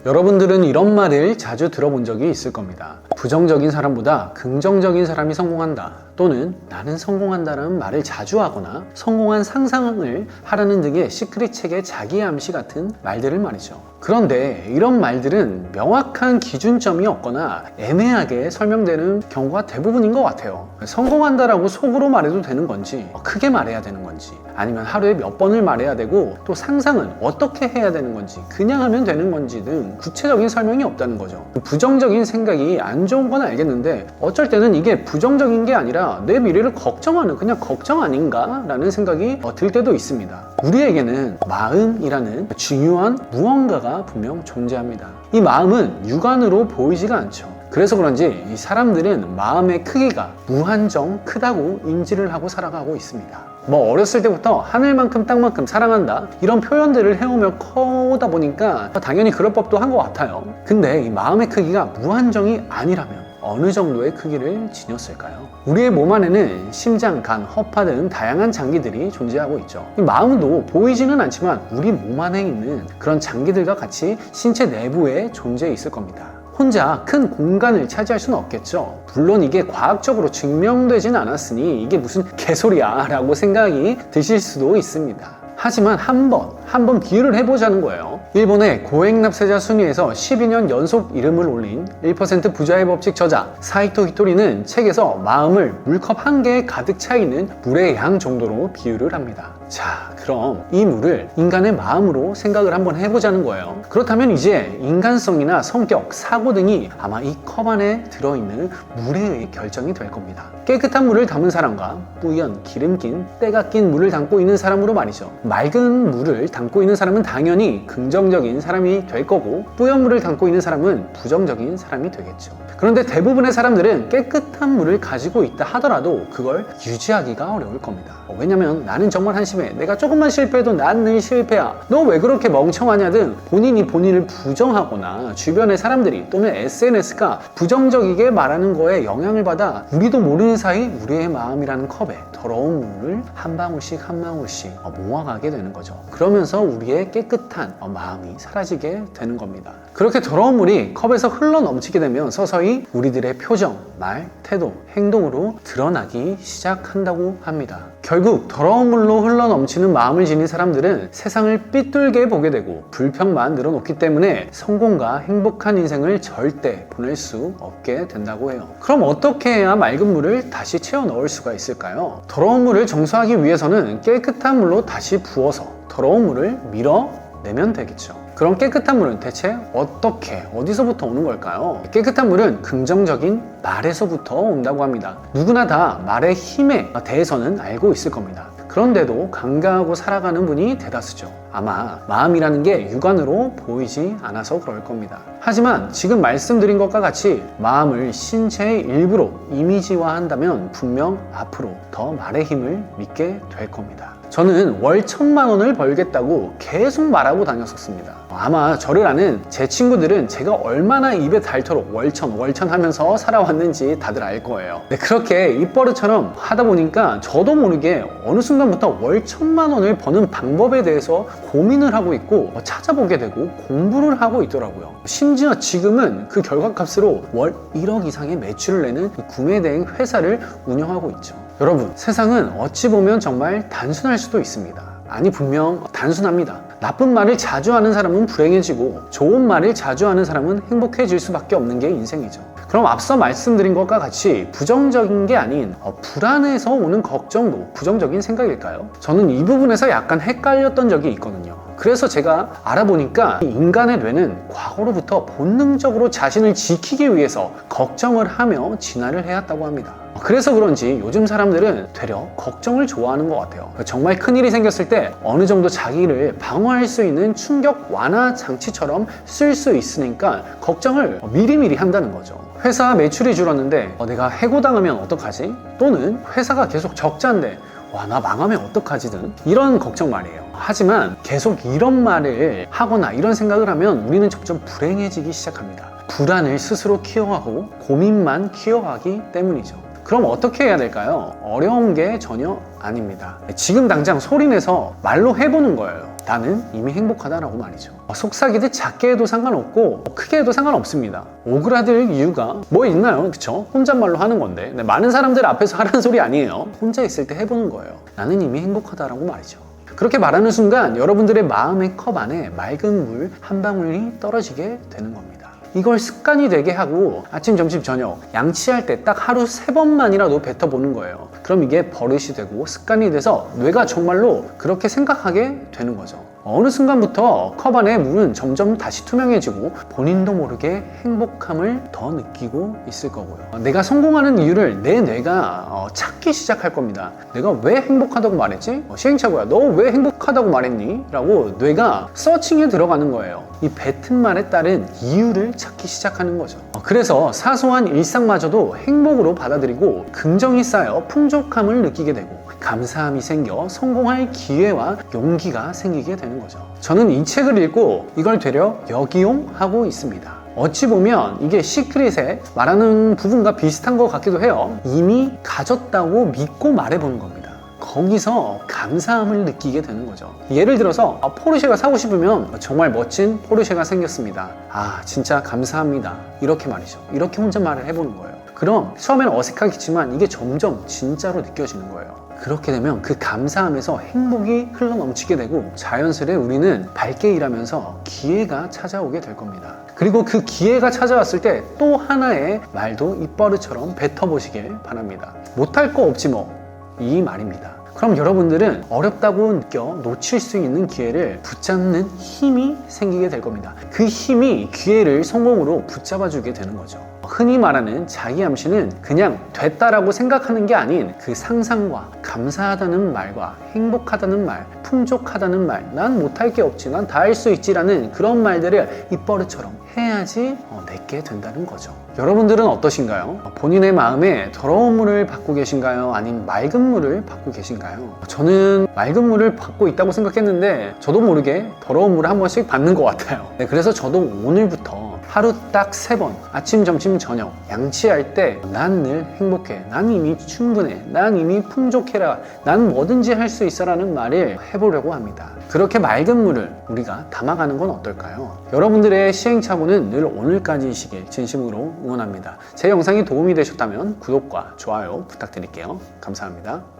여러분들은 이런 말을 자주 들어본 적이 있을 겁니다. 부정적인 사람보다 긍정적인 사람이 성공한다, 또는 나는 성공한다는 말을 자주 하거나 성공한 상상을 하라는 등의 시크릿 책의 자기 암시 같은 말들을 말이죠. 그런데 이런 말들은 명확한 기준점이 없거나 애매하게 설명되는 경우가 대부분인 것 같아요. 성공한다라고 속으로 말해도 되는 건지, 크게 말해야 되는 건지, 아니면 하루에 몇 번을 말해야 되고, 또 상상은 어떻게 해야 되는 건지, 그냥 하면 되는 건지 등 구체적인 설명이 없다는 거죠. 부정적인 생각이 안 좋은 건 알겠는데 어쩔 때는 이게 부정적인 게 아니라 내 미래를 걱정하는, 그냥 걱정 아닌가? 라는 생각이 들 때도 있습니다. 우리에게는 마음이라는 중요한 무언가가 분명 존재합니다. 이 마음은 육안으로 보이지가 않죠. 그래서 그런지 이 사람들은 마음의 크기가 무한정 크다고 인지를 하고 살아가고 있습니다. 어렸을 때부터 하늘만큼 땅만큼 사랑한다, 이런 표현들을 해오며 커오다 보니까 당연히 그럴 법도 한 것 같아요. 근데 이 마음의 크기가 무한정이 아니라면 어느 정도의 크기를 지녔을까요? 우리의 몸 안에는 심장, 간, 허파 등 다양한 장기들이 존재하고 있죠. 이 마음도 보이지는 않지만 우리 몸 안에 있는 그런 장기들과 같이 신체 내부에 존재해 있을 겁니다. 혼자 큰 공간을 차지할 수는 없겠죠. 물론 이게 과학적으로 증명되진 않았으니 이게 무슨 개소리야 라고 생각이 드실 수도 있습니다. 하지만 한번 비유를 해보자는 거예요. 일본의 고액납세자 순위에서 12년 연속 이름을 올린 1% 부자의 법칙 저자 사이토 히토리는 책에서 마음을 물컵 한 개에 가득 차 있는 물의 양 정도로 비유를 합니다. 자, 그럼 이 물을 인간의 마음으로 생각을 한번 해보자는 거예요. 그렇다면 이제 인간성이나 성격, 사고 등이 아마 이 컵 안에 들어있는 물에 의해 결정이 될 겁니다. 깨끗한 물을 담은 사람과 뿌연, 기름 낀, 때가 낀 물을 담고 있는 사람으로 말이죠. 맑은 물을 담고 있는 사람은 당연히 긍정적인 사람이 될 거고, 뿌연 물을 담고 있는 사람은 부정적인 사람이 되겠죠. 그런데 대부분의 사람들은 깨끗한 물을 가지고 있다 하더라도 그걸 유지하기가 어려울 겁니다. 왜냐면 나는 정말 한심해, 내가 조금만 실패해도 난 늘 실패야, 너 왜 그렇게 멍청하냐 등 본인이 본인을 부정하거나 주변의 사람들이 또는 SNS가 부정적이게 말하는 거에 영향을 받아 우리도 모르는 사이 우리의 마음이라는 컵에 더러운 물을 한 방울씩 한 방울씩 모아가게 되는 거죠. 그러면서 우리의 깨끗한 마음이 사라지게 되는 겁니다. 그렇게 더러운 물이 컵에서 흘러 넘치게 되면 서서히 우리들의 표정, 말, 태도, 행동으로 드러나기 시작한다고 합니다. 결국 더러운 물로 흘러 넘치는 마음을 지닌 사람들은 세상을 삐뚤게 보게 되고 불평만 늘어놓기 때문에 성공과 행복한 인생을 절대 보낼 수 없게 된다고 해요. 그럼 어떻게 해야 맑은 물을 다시 채워 넣을 수가 있을까요? 더러운 물을 정수하기 위해서는 깨끗한 물로 다시 부어서 더러운 물을 밀어내면 되겠죠. 그럼 깨끗한 물은 대체 어디서부터 오는 걸까요? 깨끗한 물은 긍정적인 말에서부터 온다고 합니다. 누구나 다 말의 힘에 대해서는 알고 있을 겁니다. 그런데도 강가하고 살아가는 분이 대다수죠. 아마 마음이라는 게 육안으로 보이지 않아서 그럴 겁니다. 하지만 지금 말씀드린 것과 같이 마음을 신체의 일부로 이미지화한다면 분명 앞으로 더 말의 힘을 믿게 될 겁니다. 저는 월 1,000만 원을 벌겠다고 계속 말하고 다녔었습니다. 아마 저를 아는 제 친구들은 제가 얼마나 입에 닳도록 월천 하면서 살아왔는지 다들 알 거예요. 네, 그렇게 입버릇처럼 하다 보니까 저도 모르게 어느 순간부터 월 1,000만 원을 버는 방법에 대해서 고민을 하고 있고 찾아보게 되고 공부를 하고 있더라고요. 심지어 지금은 그 결과값으로 월 1억 이상의 매출을 내는 구매대행 회사를 운영하고 있죠. 여러분, 세상은 어찌 보면 정말 단순할 수도 있습니다. 아니, 분명 단순합니다. 나쁜 말을 자주 하는 사람은 불행해지고 좋은 말을 자주 하는 사람은 행복해질 수밖에 없는 게 인생이죠. 그럼 앞서 말씀드린 것과 같이 부정적인 게 아닌 불안해서 오는 걱정도 부정적인 생각일까요? 저는 이 부분에서 약간 헷갈렸던 적이 있거든요. 그래서 제가 알아보니까 인간의 뇌는 과거로부터 본능적으로 자신을 지키기 위해서 걱정을 하며 진화를 해왔다고 합니다. 그래서 그런지 요즘 사람들은 되려 걱정을 좋아하는 것 같아요. 정말 큰일이 생겼을 때 어느 정도 자기를 방어할 수 있는 충격 완화 장치처럼 쓸 수 있으니까 걱정을 미리미리 한다는 거죠. 회사 매출이 줄었는데 내가 해고당하면 어떡하지? 또는 회사가 계속 적자인데 나 망하면 어떡하지 등 이런 걱정 말이에요. 하지만 계속 이런 말을 하거나 이런 생각을 하면 우리는 점점 불행해지기 시작합니다. 불안을 스스로 키워가고 고민만 키워가기 때문이죠. 그럼 어떻게 해야 될까요? 어려운 게 전혀 아닙니다. 지금 당장 소리내서 말로 해보는 거예요. 나는 이미 행복하다라고 말이죠. 속삭이듯 작게 해도 상관없고 크게 해도 상관없습니다. 오그라들 이유가 뭐 있나요? 그쵸? 혼잣말로 하는 건데 많은 사람들 앞에서 하라는 소리 아니에요. 혼자 있을 때 해보는 거예요. 나는 이미 행복하다라고 말이죠. 그렇게 말하는 순간 여러분들의 마음의 컵 안에 맑은 물 한 방울이 떨어지게 되는 겁니다. 이걸 습관이 되게 하고 아침, 점심, 저녁 양치할 때 딱 하루 3번만이라도 뱉어보는 거예요. 그럼 이게 버릇이 되고 습관이 돼서 뇌가 정말로 그렇게 생각하게 되는 거죠. 어느 순간부터 컵 안의 물은 점점 다시 투명해지고 본인도 모르게 행복함을 더 느끼고 있을 거고요. 내가 성공하는 이유를 내 뇌가 찾기 시작할 겁니다. 내가 왜 행복하다고 말했지? 시행착오야, 너 왜 행복하다고 말했니? 라고 뇌가 서칭에 들어가는 거예요. 이 뱉은 말에 따른 이유를 찾기 시작하는 거죠. 그래서 사소한 일상마저도 행복으로 받아들이고 긍정이 쌓여 풍족함을 느끼게 되고 감사함이 생겨 성공할 기회와 용기가 생기게 되는 거죠. 저는 이 책을 읽고 이걸 되려 역이용하고 있습니다. 어찌 보면 이게 시크릿에 말하는 부분과 비슷한 것 같기도 해요. 이미 가졌다고 믿고 말해보는 겁니다. 거기서 감사함을 느끼게 되는 거죠. 예를 들어서 포르쉐가 사고 싶으면 정말 멋진 포르쉐가 생겼습니다. 아, 진짜 감사합니다. 이렇게 말이죠. 이렇게 혼자 말을 해보는 거예요. 그럼 처음에는 어색하겠지만 이게 점점 진짜로 느껴지는 거예요. 그렇게 되면 그 감사함에서 행복이 흘러넘치게 되고 자연스레 우리는 밝게 일하면서 기회가 찾아오게 될 겁니다. 그리고 그 기회가 찾아왔을 때 또 하나의 말도 입버릇처럼 뱉어보시길 바랍니다. 못할 거 없지 뭐, 이 말입니다. 그럼 여러분들은 어렵다고 느껴 놓칠 수 있는 기회를 붙잡는 힘이 생기게 될 겁니다. 그 힘이 기회를 성공으로 붙잡아주게 되는 거죠. 흔히 말하는 자기암시는 그냥 됐다라고 생각하는 게 아닌 그 상상과 감사하다는 말과 행복하다는 말, 풍족하다는 말, 난 못할 게 없지, 난 다 할 수 있지라는 그런 말들을 입버릇처럼 해야지 내게 된다는 거죠. 여러분들은 어떠신가요? 본인의 마음에 더러운 물을 받고 계신가요? 아니면 맑은 물을 받고 계신가요? 저는 맑은 물을 받고 있다고 생각했는데 저도 모르게 더러운 물을 한 번씩 받는 것 같아요. 그래서 저도 오늘부터 하루 딱 3번 아침, 점심, 저녁 양치할 때 난 늘 행복해, 난 이미 충분해, 난 이미 풍족해라, 난 뭐든지 할 수 있어 라는 말을 해보려고 합니다. 그렇게 맑은 물을 우리가 담아가는 건 어떨까요? 여러분들의 시행착오는 늘 오늘까지이시길 진심으로 응원합니다. 제 영상이 도움이 되셨다면 구독과 좋아요 부탁드릴게요. 감사합니다.